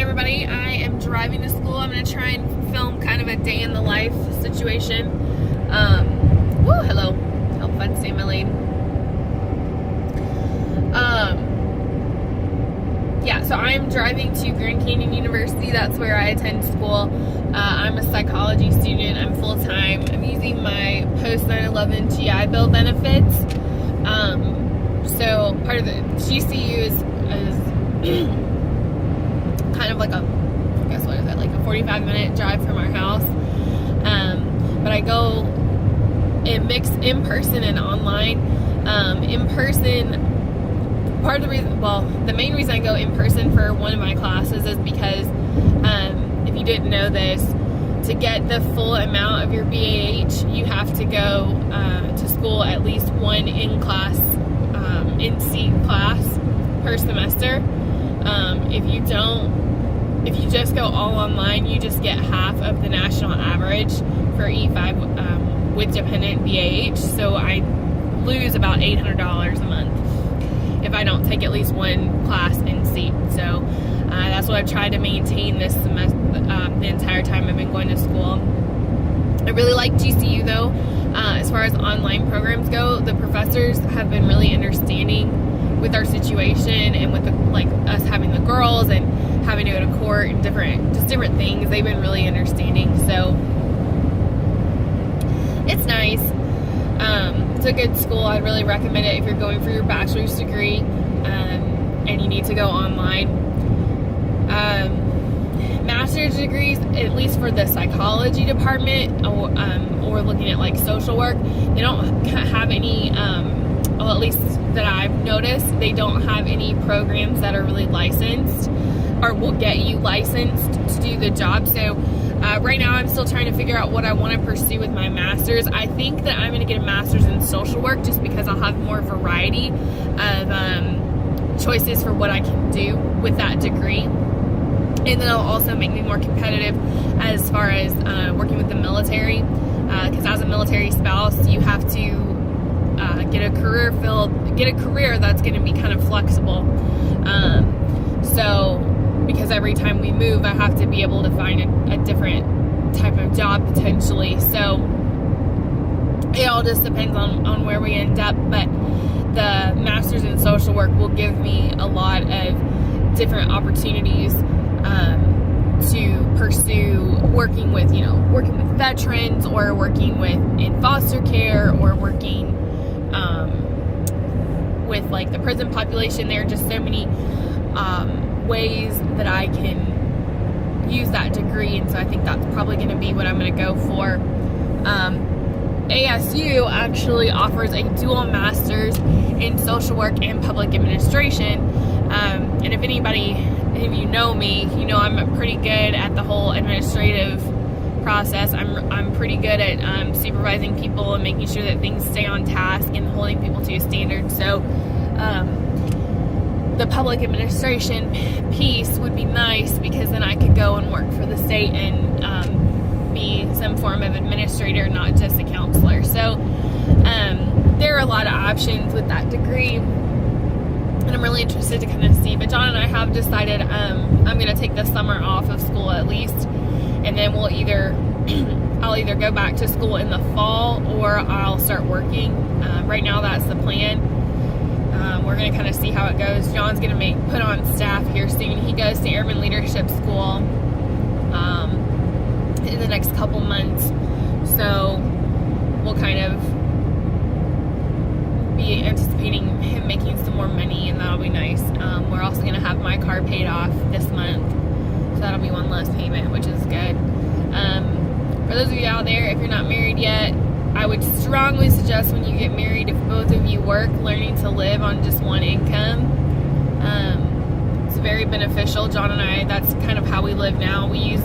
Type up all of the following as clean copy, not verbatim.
everybody, I am driving to school. I'm going to try and film kind of a day in the life situation. Hello. Help if I'd stay in my lane. So I'm driving to Grand Canyon University. That's where I attend school. I'm a psychology student. I'm full-time. I'm using my post 9/11 GI Bill benefits. So part of the GCU is kind of like a 45-minute drive from our house. But I go and mix in person and online. In person, part of the reason, the main reason I go in person for one of my classes is because, if you didn't know this, to get the full amount of your BAH, you have to go to school at least one in-class, in-seat class per semester. If you just go all online, you just get half of the national average for E5 with dependent BAH. So I lose about $800 a month if I don't take at least one class in seat. So that's what I've tried to maintain this semester, the entire time I've been going to school. I really like GCU though. As far as online programs go, the professors have been really understanding with our situation and with us having the girls and having to go to court and different things. They've been really understanding. So it's nice. It's a good school. I'd really recommend it if you're going for your bachelor's degree and you need to go online. Master's degrees, at least for the psychology department or looking at like social work, they don't have any, at least that I've noticed, they don't have any programs that are really licensed or will get you licensed to do the job. So right now I'm still trying to figure out what I want to pursue with my master's. I think that I'm going to get a master's in social work just because I'll have more variety of choices for what I can do with that degree. And then it'll also make me more competitive as far as working with the military, because as a military spouse, you have to get a career that's going to be kind of flexible. So because every time we move, I have to be able to find a different type of job potentially. So it all just depends on where we end up. But the master's in social work will give me a lot of different opportunities to pursue working with veterans, or working in foster care, or working with like the prison population. There are just so many ways that I can use that degree, and so I think that's probably going to be what I'm going to go for. ASU actually offers a dual master's in social work and public administration, and if you know me, you know I'm pretty good at the whole administrative process. I'm pretty good at supervising people and making sure that things stay on task and holding people to a standard. So the public administration piece would be nice, because then I could go and work for the state and be some form of administrator, not just a counselor. So there are a lot of options with that degree, and I'm really interested to kind of see. But John and I have decided I'm going to take the summer off of school at least, and then I'll either go back to school in the fall, or I'll start working. Right now that's the plan. We're going to kind of see how it goes. John's going to put on staff here soon. He goes to Airman Leadership School in the next couple months. So we'll kind of be anticipating him making some more money, and that'll be nice. We're also going to have my car paid off this month, so that'll be one less payment, which is good. For those of you out there, if you're not married yet, I would strongly suggest when you get married, if both of you work, learning to live on just one income. It's very beneficial. John and I, that's kind of how we live now. We use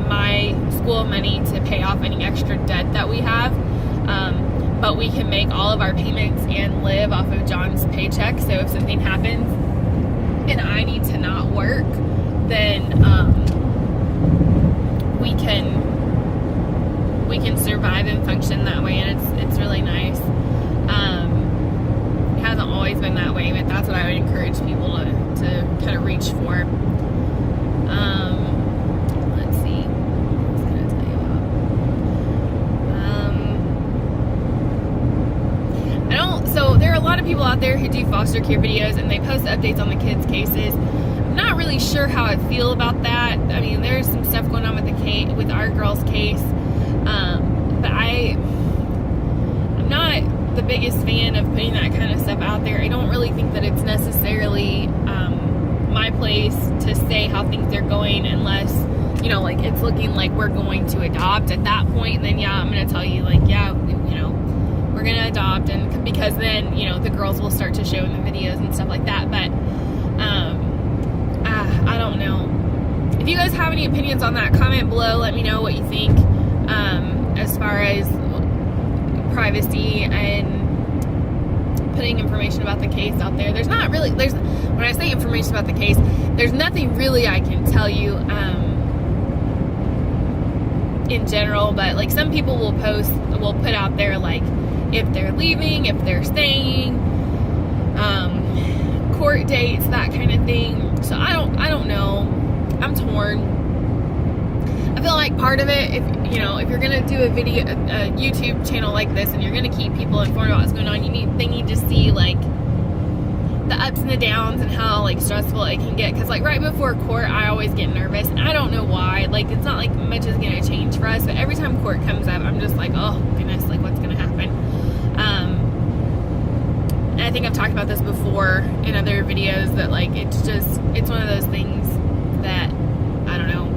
my school money to pay off any extra debt that we have. But we can make all of our payments and live off of John's paycheck. So if something happens and I need to not work, then we can survive and function that way, and it's really nice. It hasn't always been that way, but that's what I would encourage people to kind of reach for. there who do foster care videos and they post updates on the kids' cases. I'm not really sure how I feel about that. I mean, there's some stuff going on with the case, with our girl's case, but I'm not the biggest fan of putting that kind of stuff out there. I don't really think that it's necessarily my place to say how things are going unless, you know, like it's looking like we're going to adopt. At that point, then yeah, I'm going to tell you, like, yeah, you know, we're going to adopt, and because then, you know, the girls will start to show in the videos and stuff like that. But I don't know. If you guys have any opinions on that, comment below. Let me know what you think as far as privacy and putting information about the case out there. When I say information about the case, there's nothing really I can tell you in general, but like some people will put out there like if they're leaving, if they're staying, court dates, that kind of thing. So I don't know. I'm torn. I feel like part of it, if you're gonna do a YouTube channel like this and you're gonna keep people informed about what's going on, they need to see like the ups and the downs and how like stressful it can get. Because like right before court, I always get nervous, and I don't know why. Like it's not like much is gonna change for us, but every time court comes up, I'm just like, oh goodness, like what's gonna happen? And I think I've talked about this before in other videos that like it's one of those things that I don't know.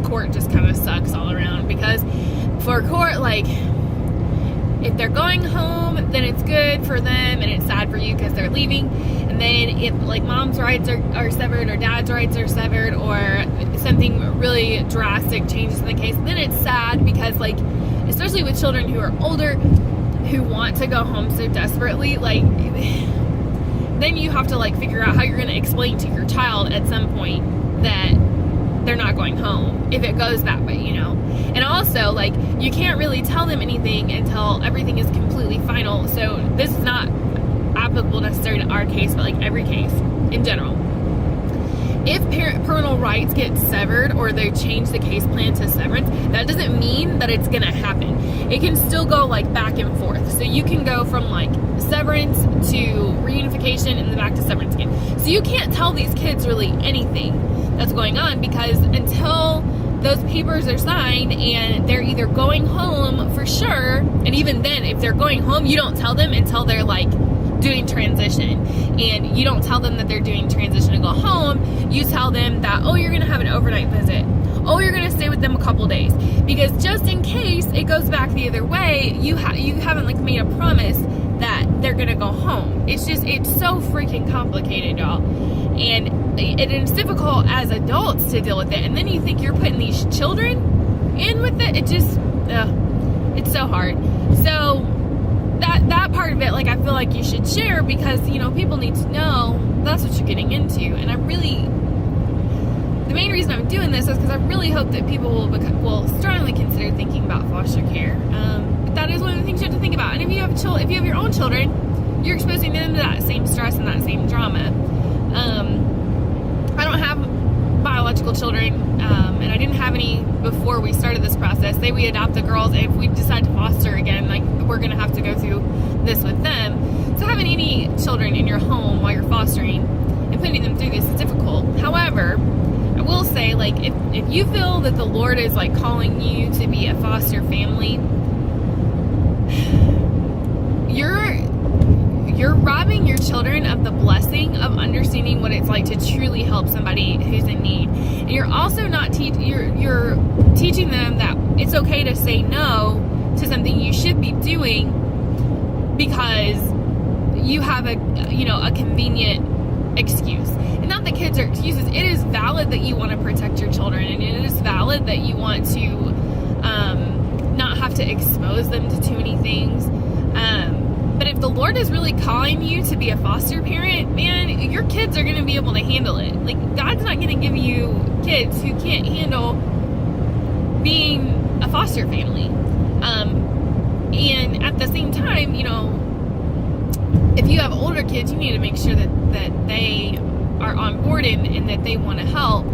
Court just kind of sucks all around, because for court, like if they're going home, then it's good for them and it's sad for you because they're leaving. And then if like mom's rights are severed or dad's rights are severed or something really drastic changes in the case, then it's sad because like especially with children who are older who want to go home so desperately, like then you have to like figure out how you're going to explain to your child at some point that they're not going home if it goes that way, you know. And also like you can't really tell them anything until everything is completely final. So this is not applicable necessarily to our case, but like every case in general. If parental rights get severed or they change the case plan to severance, that doesn't mean that it's gonna happen. It can still go like back and forth. So you can go from like severance to reunification and then back to severance again. So you can't tell these kids really anything that's going on, because until those papers are signed and they're either going home for sure, and even then if they're going home, you don't tell them until they're like doing transition, and you don't tell them that they're doing transition to go home. You tell them that, oh, you're gonna have an overnight visit, oh, you're gonna stay with them a couple days, because just in case it goes back the other way, you haven't like made a promise that they're gonna go home. It's so freaking complicated, y'all, and it's difficult as adults to deal with it, and then you think you're putting these children in with it. It just it's so hard. So that part of it, like I feel like you should share, because you know people need to know that's what you're getting into. And the main reason I'm doing this is because I really hope that people will strongly consider thinking about foster care. But that is one of the things you have to think about. And if you have your own children, you're exposing them to that same stress and that same drama. I don't have biological children, and I didn't have any before we started this process. Say we adopt the girls, and if we decide to foster again, like we're gonna have to go through this with them. So having any children in your home while you're fostering and putting them through this is difficult. However, I will say, like if you feel that the Lord is like calling you to be a foster family, you're robbing your children of the blessing of understanding what it's like to truly help somebody who's in need. And you're also not you're teaching them that it's okay to say no to something you should be doing because you have a convenient excuse. And not that kids are excuses. It is valid that you want to protect your children, and it is valid that you want to not have to expose them to too many things. But if the Lord is really calling you to be a foster parent, man, your kids are going to be able to handle it. Like, God's not going to give you kids who can't handle being a foster family. And at the same time, you know, if you have older kids, you need to make sure that they are on board and that they want to help.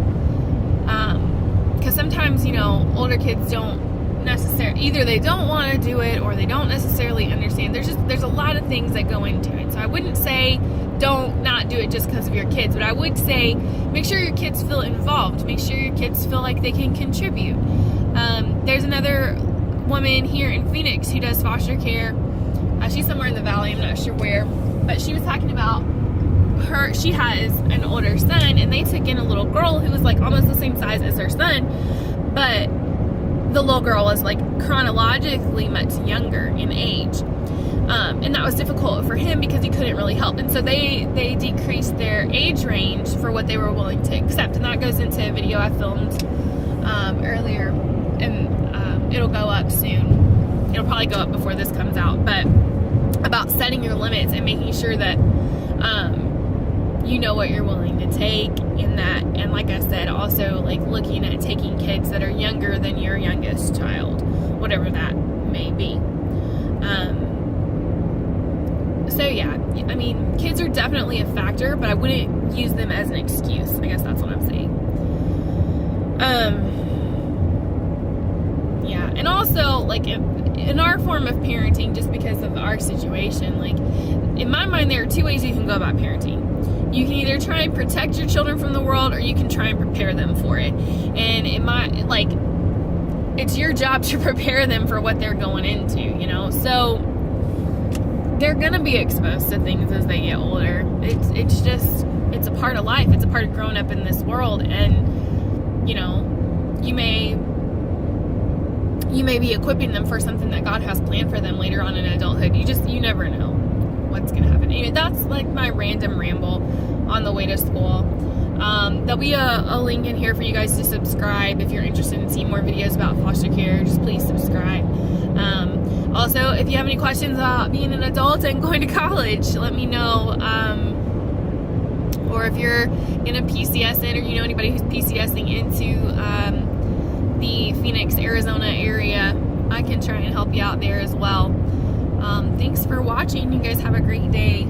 Because sometimes, you know, older kids don't necessarily, either they don't want to do it or they don't necessarily understand. There's a lot of things that go into it. So I wouldn't say don't not do it just because of your kids, but I would say make sure your kids feel involved. Make sure your kids feel like they can contribute. There's another woman here in Phoenix who does foster care. She's somewhere in the valley, I'm not sure where, but she was talking about she has an older son, and they took in a little girl who was like almost the same size as her son, but the little girl was like chronologically much younger in age. And that was difficult for him because he couldn't really help. And so they decreased their age range for what they were willing to accept. And that goes into a video I filmed earlier, and it'll go up soon. It'll probably go up before this comes out, but about setting your limits and making sure that you know what you're willing to take in that. And like I said, also like looking at taking kids that are younger than your youngest child, whatever that may be. So yeah, I mean, kids are definitely a factor, but I wouldn't use them as an excuse. I guess that's what I'm saying. Yeah, and also like in our form of parenting, just because of our situation, like in my mind, there are two ways you can go about parenting. You can either try and protect your children from the world, or you can try and prepare them for it. And it's your job to prepare them for what they're going into, you know? So they're going to be exposed to things as they get older. It's a part of life. It's a part of growing up in this world. And, you know, you may be equipping them for something that God has planned for them later on in adulthood. You never know what's going to happen. Anyway, that's like my random ramble on the way to school. There'll be a link in here for you guys to subscribe if you're interested in seeing more videos about foster care. Just please subscribe. Also, if you have any questions about being an adult and going to college, let me know. Or if you're in a PCS or you know anybody who's PCSing into the Phoenix, Arizona area, I can try and help you out there as well. Thanks for watching. You guys have a great day.